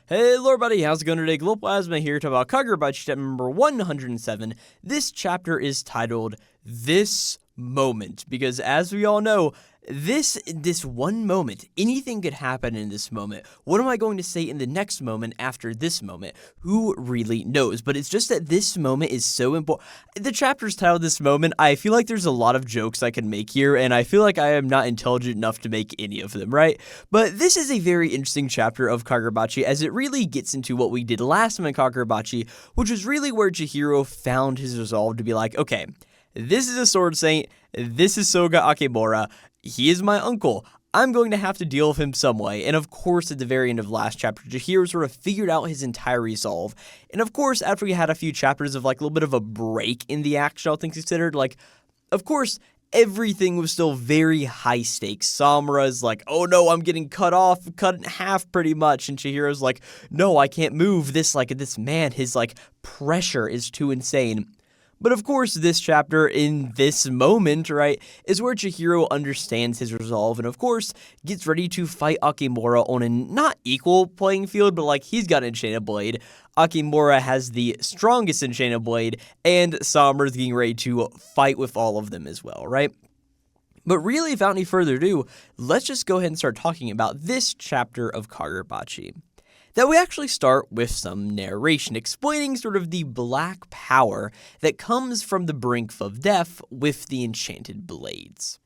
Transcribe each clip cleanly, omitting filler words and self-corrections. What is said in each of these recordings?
Hey, Lord buddy, how's it going today? Glowplasma here to talk about Kagurabachi step number 107. This chapter is titled This Moment, because as we all know, this one moment, anything could happen in this moment. What am I going to say in the next moment after this moment? Who really knows? But it's just that this moment is so important. The chapter's titled This Moment. I feel like there's a lot of jokes I can make here, and I feel like I am not intelligent enough to make any of them, right? But this is a very interesting chapter of Kagurabachi, as it really gets into what we did last time in Kagurabachi, which was really where Chihiro found his resolve to be like, okay, this is a sword saint, this is Soga Akemura, he is my uncle, I'm going to have to deal with him some way. And of course, at the very end of last chapter, Chihiro sort of figured out his entire resolve. And of course, after we had a few chapters of like a little bit of a break in the action, all things considered, like, of course, everything was still very high stakes. Samura's like, oh no, I'm getting cut off, cut in half pretty much. And Chihiro's like, no, I can't move this man, his like pressure is too insane. But of course, this chapter, in this moment, right, is where Chihiro understands his resolve and, of course, gets ready to fight Akemura on a not equal playing field, but, like, he's got an Enchanted Blade. Akemura has the strongest Enchanted Blade, and Samura's getting ready to fight with all of them as well, right? But really, without any further ado, let's just go ahead and start talking about this chapter of Kagurabachi. That we actually start with some narration explaining sort of the black power that comes from the brink of death with the enchanted blades.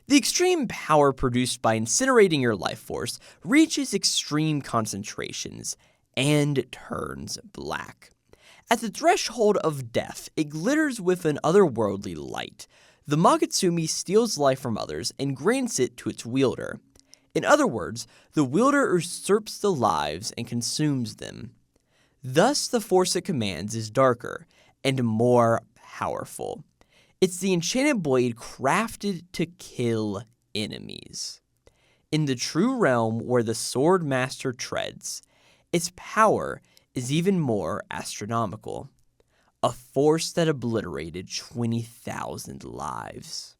The extreme power produced by incinerating your life force reaches extreme concentrations and turns black. At the threshold of death, it glitters with an otherworldly light. The Magatsumi steals life from others and grants it to its wielder. In other words, the wielder usurps the lives and consumes them. Thus, the force it commands is darker and more powerful. It's the enchanted blade crafted to kill enemies. In the true realm where the sword master treads, its power is even more astronomical. A force that obliterated 20,000 lives.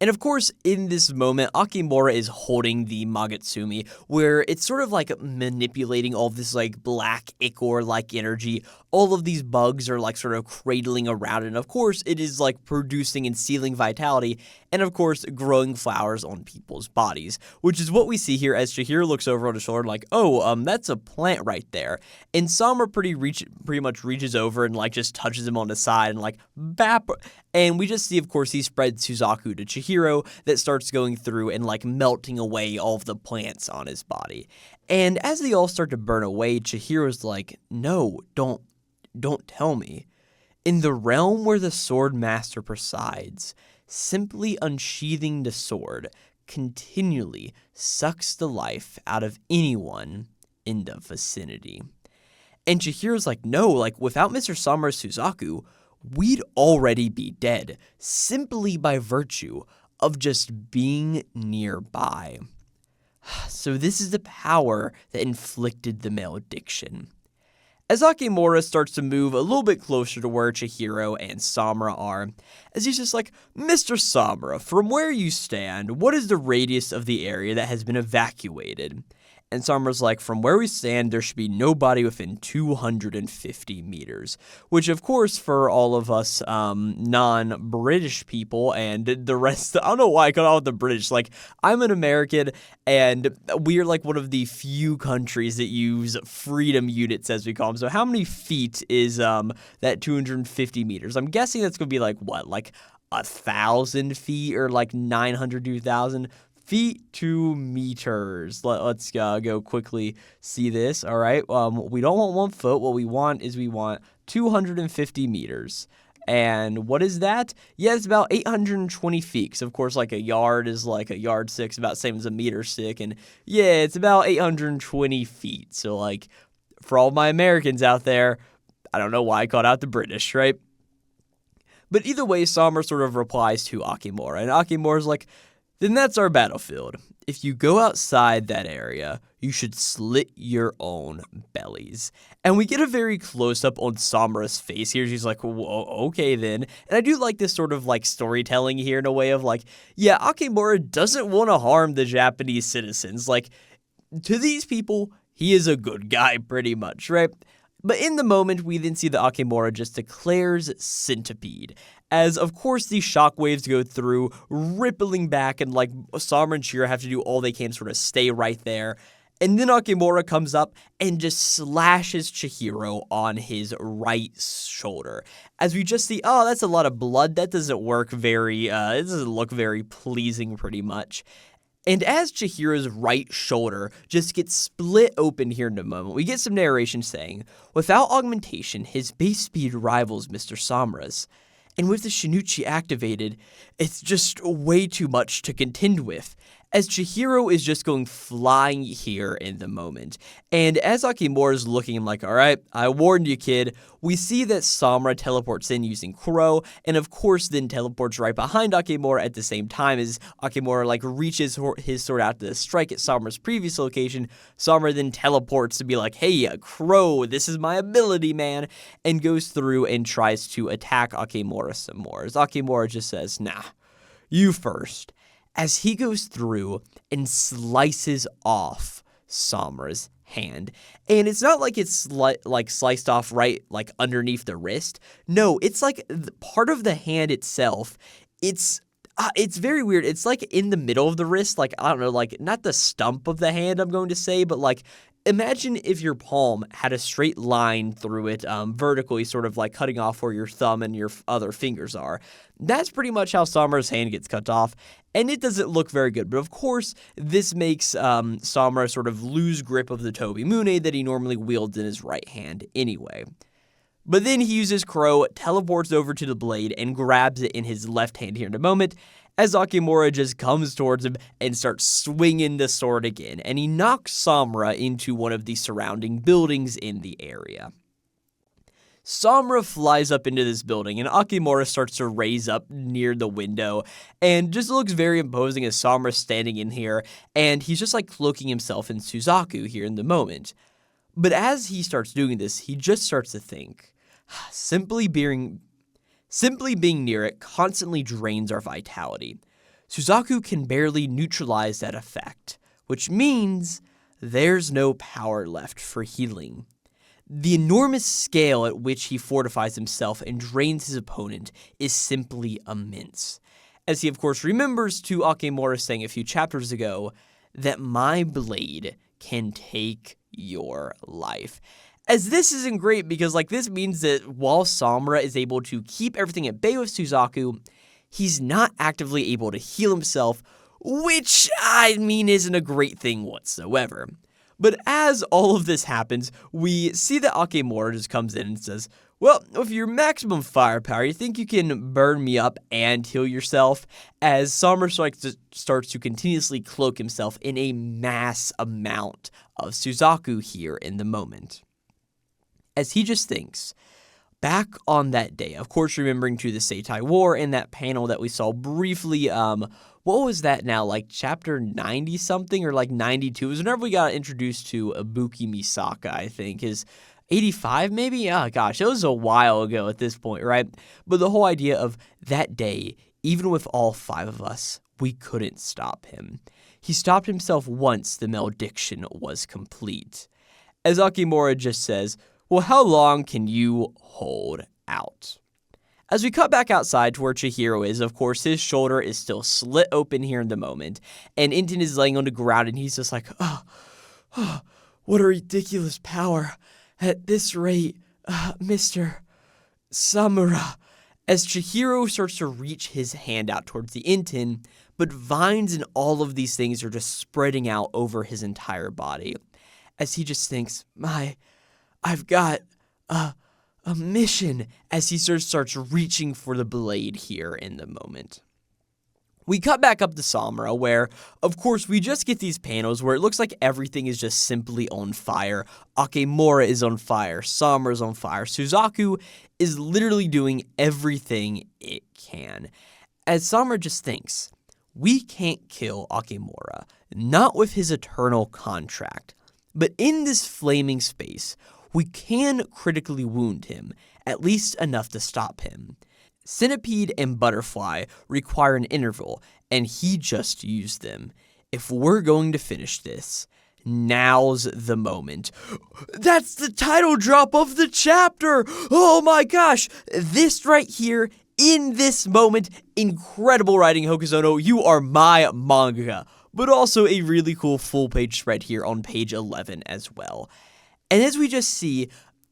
And of course, in this moment, Akemura is holding the Magatsumi, where it's sort of like manipulating all of this like black ichor-like energy. All of these bugs are like sort of cradling around it. And of course, it is like producing and sealing vitality, and of course, growing flowers on people's bodies, which is what we see here as Chihiro looks over on his shoulder like, oh, that's a plant right there. And Samura pretty much reaches over and like just touches him on the side and like, bap. And we just see, of course, he spreads Suzaku to Chihiro that starts going through and like melting away all of the plants on his body. And as they all start to burn away, Chihiro's like, no, don't tell me. In the realm where the sword master presides, simply unsheathing the sword continually sucks the life out of anyone in the vicinity. And Chihiro's like, no, like without Mr. Samura's Suzaku, we'd already be dead, simply by virtue of just being nearby. So this is the power that inflicted the malediction. As Akemura starts to move a little bit closer to where Chihiro and Samura are, as he's just like, Mr. Samura, from where you stand, what is the radius of the area that has been evacuated? And Samura's like, from where we stand, there should be nobody within 250 meters. Which, of course, for all of us non-British people and the rest, I don't know why I cut out the British. Like, I'm an American, and we're like one of the few countries that use freedom units, as we call them. So how many feet is that 250 meters? I'm guessing that's going to be like, what, like 1,000 feet or like 900 to 1,000 feet to meters. Let's go quickly see this. All right. We don't want 1 foot. What we want is 250 meters. And what is that? Yeah, it's about 820 feet. Because, of course, like a yard is like a yard stick. It's about the same as a meter stick. And yeah, it's about 820 feet. So, like, for all my Americans out there, I don't know why I called out the British, right? But either way, Samura sort of replies to Akemura. And Akemura's like, then that's our battlefield. If you go outside that area, you should slit your own bellies. And we get a very close-up on Samura's face here. She's like, whoa, okay then. And I do like this sort of like storytelling here in a way of like, yeah, Akemura doesn't want to harm the Japanese citizens. Like, to these people, He is a good guy, pretty much, right? But in the moment, we then see that Akimura just declares Centipede, as of course these shockwaves go through, rippling back, and like Samura and Chihiro have to do all they can to sort of stay right there. And then Akimura comes up and just slashes Chihiro on his right shoulder. As we just see, oh, that's a lot of blood. That doesn't work very, it doesn't look very pleasing pretty much. And as Chihiro's right shoulder just gets split open here in a moment, we get some narration saying, without augmentation, his base speed rivals Mr. Samura's. And with the Shinichi activated, it's just way too much to contend with, as Chihiro is just going flying here in the moment. And as Akimura is looking like, alright, I warned you, kid, we see that Samura teleports in using Kuro, and of course then teleports right behind Akimura at the same time as Akimura like reaches his sword out to strike at Samura's previous location. Samura then teleports to be like, hey, Kuro, this is my ability, man, and goes through and tries to attack Akimura some more, as Akimura just says, nah, you first, as he goes through and slices off Samura's hand. And it's not like it's like sliced off right like underneath the wrist. No, it's like part of the hand itself. It's very weird. It's like in the middle of the wrist, like, I don't know, like not the stump of the hand I'm going to say, but like imagine if your palm had a straight line through it vertically, sort of like cutting off where your thumb and your other fingers are. That's pretty much how Samura's hand gets cut off, and it doesn't look very good. But of course, this makes Samura sort of lose grip of the Tobimune that he normally wields in his right hand anyway. But then he uses Kuro, teleports over to the blade, and grabs it in his left hand here in a moment, as Akimura just comes towards him and starts swinging the sword again, and he knocks Samura into one of the surrounding buildings in the area. Samura flies up into this building, and Akimura starts to raise up near the window, and just looks very imposing as Samura's standing in here, and he's just like cloaking himself in Suzaku here in the moment. But as he starts doing this, he just starts to think, simply being near it constantly drains our vitality. Suzaku can barely neutralize that effect, which means there's no power left for healing. The enormous scale at which he fortifies himself and drains his opponent is simply immense, as he of course remembers to Akimura saying a few chapters ago that my blade can take your life. As this isn't great because like this means that while Samura is able to keep everything at bay with Suzaku, he's not actively able to heal himself, which I mean isn't a great thing whatsoever. But as all of this happens, we see that Akimura just comes in and says, well, with your maximum firepower, you think you can burn me up and heal yourself? As Samura starts to continuously cloak himself in a mass amount of Suzaku here in the moment. As he just thinks, back on that day, of course remembering to the Seitai War and that panel that we saw briefly, what was that now, like chapter 90-something or like 92? It was whenever we got introduced to Ibuki Misaka, I think, is 85 maybe? Oh gosh, it was a while ago at this point, right? But the whole idea of that day, even with all 5 of us, we couldn't stop him. He stopped himself once the malediction was complete. As Akimura just says, well, how long can you hold out? As we cut back outside to where Chihiro is, of course, his shoulder is still slit open here in the moment, and Inton is laying on the ground, and he's just like, oh, what a ridiculous power. At this rate, Mr. Samura. As Chihiro starts to reach his hand out towards the Inton, but vines and all of these things are just spreading out over his entire body. As he just thinks, I've got a mission, as he starts reaching for the blade here in the moment. We cut back up to Samura where, of course, we just get these panels where it looks like everything is just simply on fire. Akimura is on fire, Samura's on fire, Suzaku is literally doing everything it can. As Samura just thinks, we can't kill Akimura, not with his eternal contract, but in this flaming space, we can critically wound him, at least enough to stop him. Centipede and Butterfly require an interval, and he just used them. If we're going to finish this, now's the moment. That's the title drop of the chapter! Oh my gosh! This right here, in this moment, incredible writing, Hokuzono. You are my manga. But also a really cool full-page spread here on page 11 as well. And as we just see,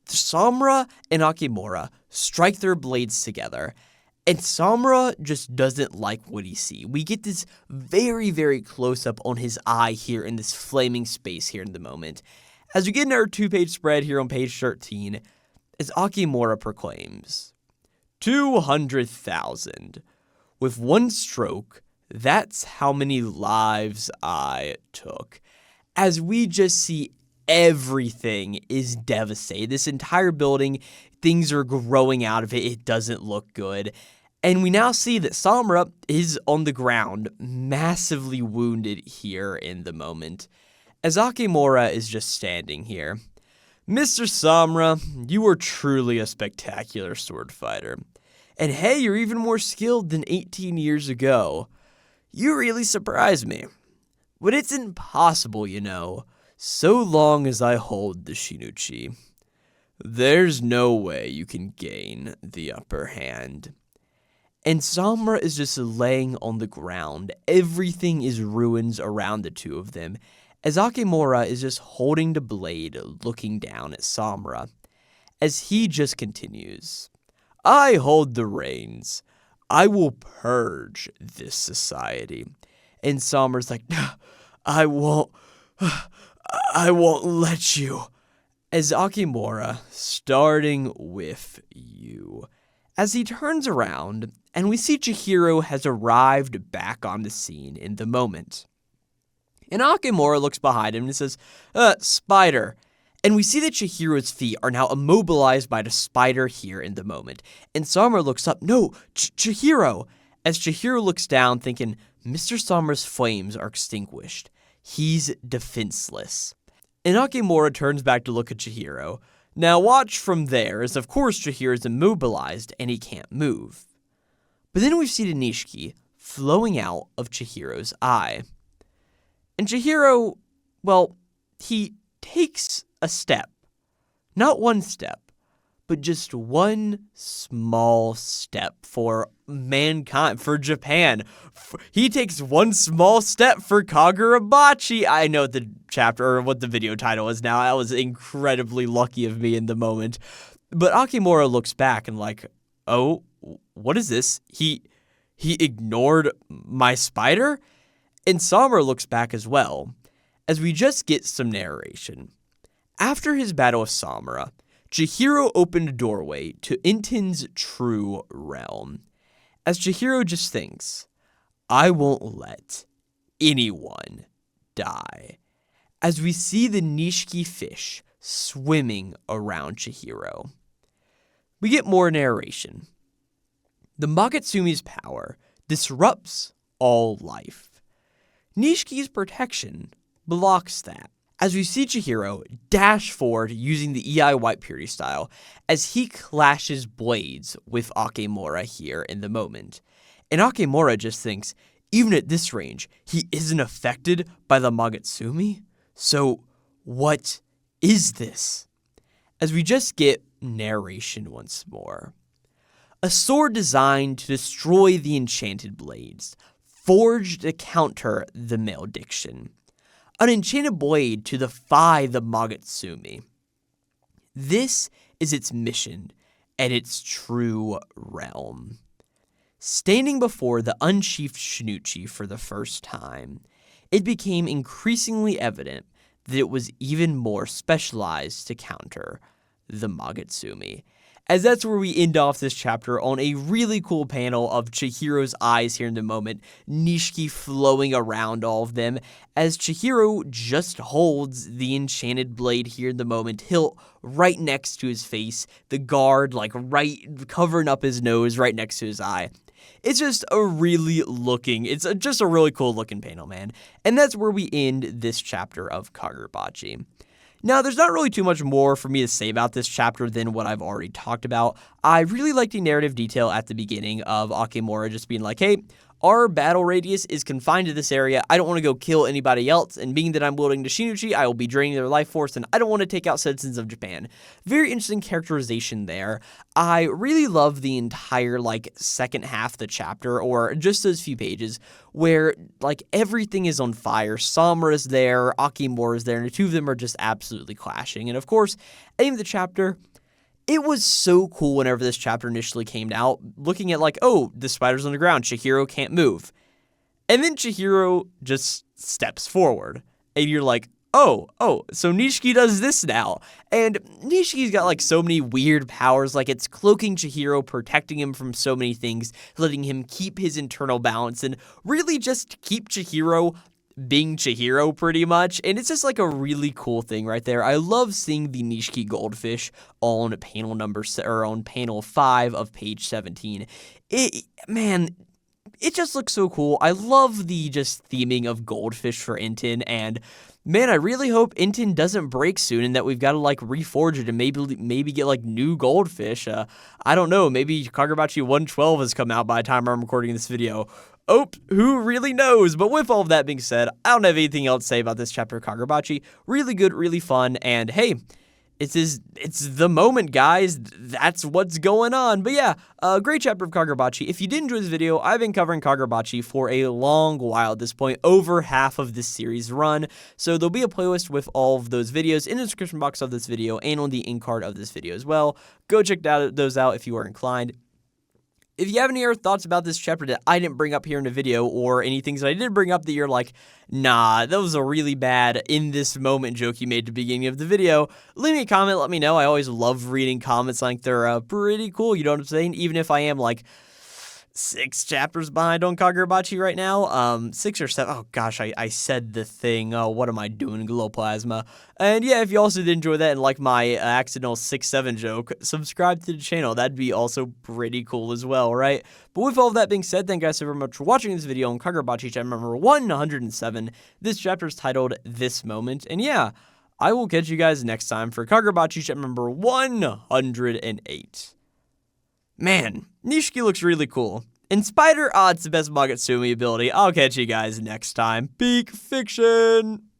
Samura and Akimura strike their blades together, and Samura just doesn't like what he sees. We get this very, very close-up on his eye here in this flaming space here in the moment. As we get in our 2-page spread here on page 13, as Akimura proclaims, 200,000. With one stroke, that's how many lives I took. As we just see everything is devastated. This entire building, things are growing out of it. It doesn't look good. And we now see that Samura is on the ground, massively wounded here in the moment, as Akimura is just standing here. Mr. Samura, you are truly a spectacular sword fighter. And hey, you're even more skilled than 18 years ago. You really surprised me. But it's impossible, you know, so long as I hold the Shinuchi. There's no way you can gain the upper hand. And Samura is just laying on the ground. Everything is ruins around the two of them, as Akimura is just holding the blade, looking down at Samura, as he just continues. I hold the reins. I will purge this society. And Samura's like, I won't let you. As Akimura, starting with you. As he turns around, and we see Chihiro has arrived back on the scene in the moment. And Akimura looks behind him and says, spider. And we see that Chihiro's feet are now immobilized by the spider here in the moment. And Samura looks up, no, Chihiro. As Chihiro looks down thinking, Mr. Samura's flames are extinguished. He's defenseless. And Akimura turns back to look at Chihiro. Now watch from there, as of course Chihiro is immobilized and he can't move. But then we see the Nishiki flowing out of Chihiro's eye. And Chihiro, well, he takes a step. Not one step, but just one small step for mankind, for Japan. He takes one small step for Kagurabachi. I know what the chapter, or what the video title is now. That was incredibly lucky of me in the moment. But Akimura looks back and like, oh, what is this? He ignored my spider? And Samura looks back as well, as we just get some narration. After his battle with Samura, Chihiro opened a doorway to Inten's true realm. As Chihiro just thinks, I won't let anyone die. As we see the Nishiki fish swimming around Chihiro. We get more narration. The Magatsumi's power disrupts all life. Nishiki's protection blocks that. As we see Chihiro dash forward using the EI White Purity style as he clashes blades with Akimura here in the moment. And Akimura just thinks, even at this range, he isn't affected by the Magatsumi? So what is this? As we just get narration once more. A sword designed to destroy the enchanted blades, forged to counter the malediction. An enchanted blade to defy the Magatsumi. This is its mission and its true realm. Standing before the unsheathed Shinuchi for the first time, it became increasingly evident that it was even more specialized to counter the Magatsumi. As that's where we end off this chapter on a really cool panel of Chihiro's eyes here in the moment, Nishiki flowing around all of them, as Chihiro just holds the enchanted blade here in the moment, hilt right next to his face, the guard like right covering up his nose right next to his eye. It's just a really cool looking panel, man. And that's where we end this chapter of Kagurabachi. Now, there's not really too much more for me to say about this chapter than what I've already talked about. I really like the narrative detail at the beginning of Akimura just being like, hey, our battle radius is confined to this area. I don't want to go kill anybody else, and being that I'm wielding Nishinuchi, I will be draining their life force, and I don't want to take out citizens of Japan. Very interesting characterization there. I really love the entire, like, second half of the chapter, or just those few pages, where, like, everything is on fire. Samura is there, Akimura is there, and the two of them are just absolutely clashing. And of course, at the end of the chapter, it was so cool whenever this chapter initially came out, looking at like, oh, the spider's on the ground, Chihiro can't move. And then Chihiro just steps forward. And you're like, oh, so Nishiki does this now. And Nishiki's got like so many weird powers, like it's cloaking Chihiro, protecting him from so many things, letting him keep his internal balance, and really just keep Chihiro being Chihiro pretty much, and it's just like a really cool thing right there. I love seeing the Nishiki goldfish on panel 5 of page 17. It just looks so cool. I love the just theming of goldfish for Inten, and man, I really hope Inten doesn't break soon and that we've got to like reforge it and maybe get like new goldfish. I don't know, maybe Kagurabachi 112 has come out by the time I'm recording this video. Oh, who really knows? But with all of that being said, I don't have anything else to say about this chapter of Kagurabachi. Really good, really fun, and hey, it's the moment, guys. That's what's going on. But yeah, a great chapter of Kagurabachi. If you did enjoy this video, I've been covering Kagurabachi for a long while at this point, over half of this series run. So there'll be a playlist with all of those videos in the description box of this video and on the end card of this video as well. Go check those out if you are inclined. If you have any other thoughts about this chapter that I didn't bring up here in the video, or any things that I did bring up that you're like, nah, that was a really bad in this moment joke you made at the beginning of the video, leave me a comment, let me know. I always love reading comments, like they're pretty cool, you know what I'm saying? Even if I am like 6 chapters behind on Kagurabachi right now, 6 or 7, oh gosh, I said the thing, oh, what am I doing, Glowplasma? And yeah, if you also did enjoy that and like my accidental 6-7 joke, subscribe to the channel, that'd be also pretty cool as well, right? But with all of that being said, thank you guys so very much for watching this video on Kagurabachi chapter number 107. This chapter is titled This Moment, and yeah, I will catch you guys next time for Kagurabachi chapter number 108. Man, Nishiki looks really cool. And Spider, it's the best Magatsume ability. I'll catch you guys next time. Peak Fiction!